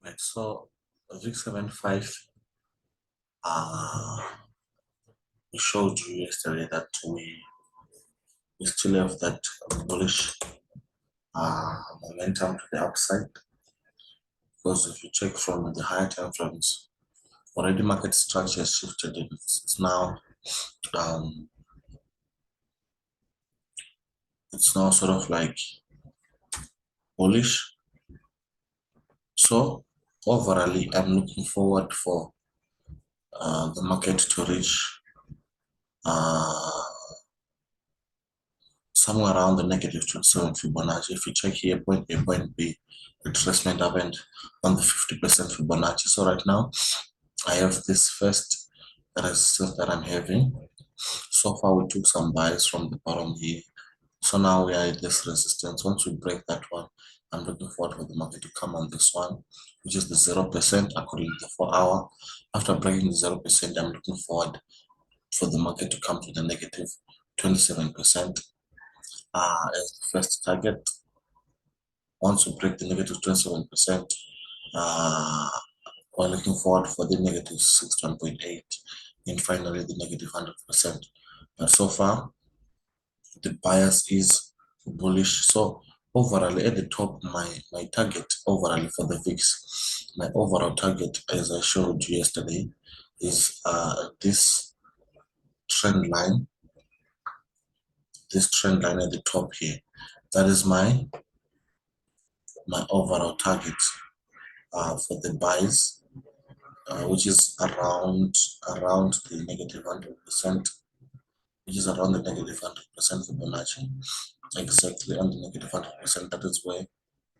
Right, so VIX75, we showed you yesterday that we still have that bullish momentum to the upside, because if you check from the higher time frames, already market structure has shifted. It's now um, sort of like bullish. So overall, I'm looking forward for the market to reach uh, somewhere around the -27 Fibonacci. If you check here, point A, point B, retracement happened on the 50% Fibonacci. So right now, I have this first resistance that I'm having. So far, we took some buys from the bottom here. So now we are at this resistance. Once we break that one, I'm looking forward for the market to come on this one, which is the 0% according to the 4-hour. After breaking the 0%, I'm looking forward for the market to come to the -27% as the first target. Once we break the -27%, we're looking forward for the -61.8 and finally the -100%. But so far, the bias is bullish. So overall, at the top, my target overall for the VIX, my overall target, as I showed you yesterday, is this trend line, at the top here. That is my overall target for the buys, which is around the -100%, which is around the -100% Fibonacci, exactly on the -100%. That is where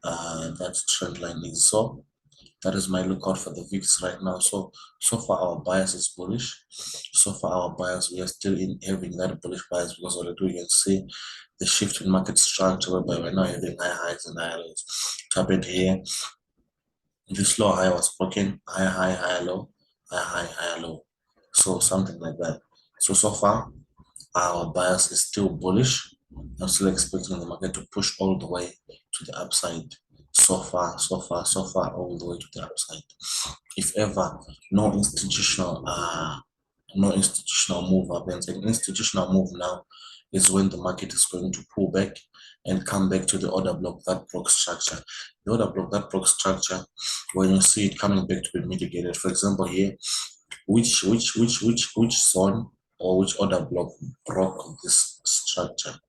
that trend line is. So that is my lookout for the VIX right now. So far our bias is bullish. So far our bias, we are still in having that bullish bias, because already we can see the shift in market structure, whereby we're now having high highs and high lows. Tap it here. This low high was broken, high high, high low, high high, high low. So something like that. So far our bias is still bullish. I'm still expecting the market to push all the way to the upside. So far, all the way to the upside. If ever no institutional move happens, an institutional move now is when the market is going to pull back and come back to the order block that broke structure. The order block that broke structure, when you see it coming back to be mitigated, for example here, which zone or which order block broke this structure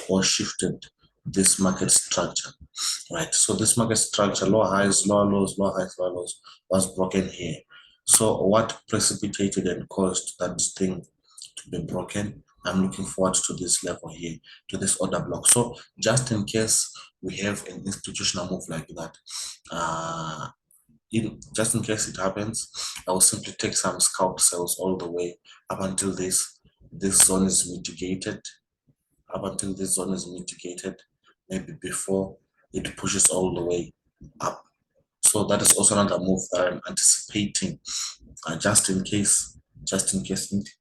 or shifted this market structure, right? So this market structure, low highs, low lows, low highs, low lows, was broken here. So what precipitated and caused that thing to be broken? I'm looking forward to this level here, to this order block. So just in case we have an institutional move like that, just in case it happens, I will simply take some scalp sales all the way up until this zone is mitigated, maybe before it pushes all the way up. So that is also another move that I'm anticipating, just in case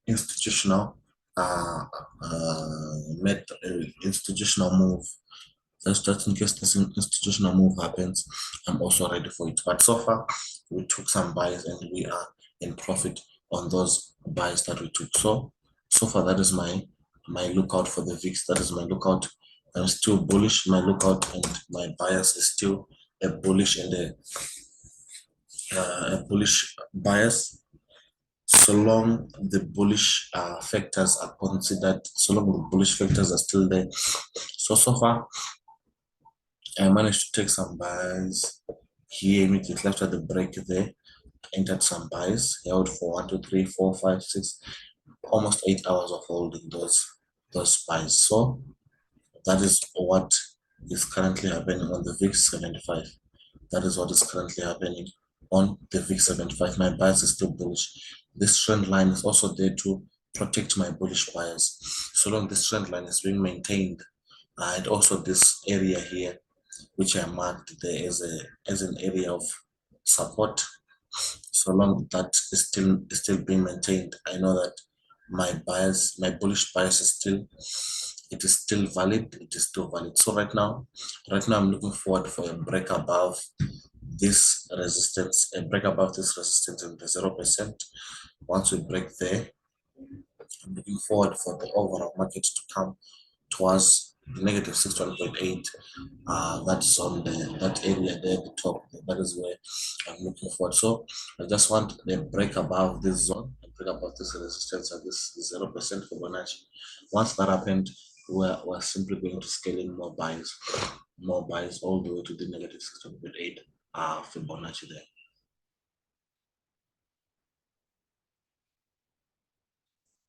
institutional institutional move. Just in case this institutional move happens, I'm also ready for it. But so far, we took some buys and we are in profit on those buys that we took. So far, that is my lookout for the VIX. That is my lookout. I'm still bullish. My lookout and my bias is still a bullish and a bullish bias. So long the bullish factors are considered, so long the bullish factors are still there. So far, I managed to take some buys here immediately after the break there. Entered some buys, held for 1, 2, 3, 4, 5, 6, almost 8 hours of holding those buys. So that is what is currently happening on the VIX75. That is what is currently happening on the VIX75. My bias is still bullish. This trend line is also there to protect my bullish bias. So long this trend line is being maintained, and also this area here, which I marked there as an area of support, so long that is still being maintained, I know that my bullish bias is still valid. So right now I'm looking forward for a break above this resistance and break above this resistance in the 0%. Once we break there, I'm looking forward for the overall market to come towards negative 61.8. That's on that area there at the top. That is where I'm looking forward. So I just want a break above this zone, a break above this resistance at this 0% Fibonacci. Once that happened, we're simply going to scale in more buys all the way to the negative 61.8 Fibonacci there.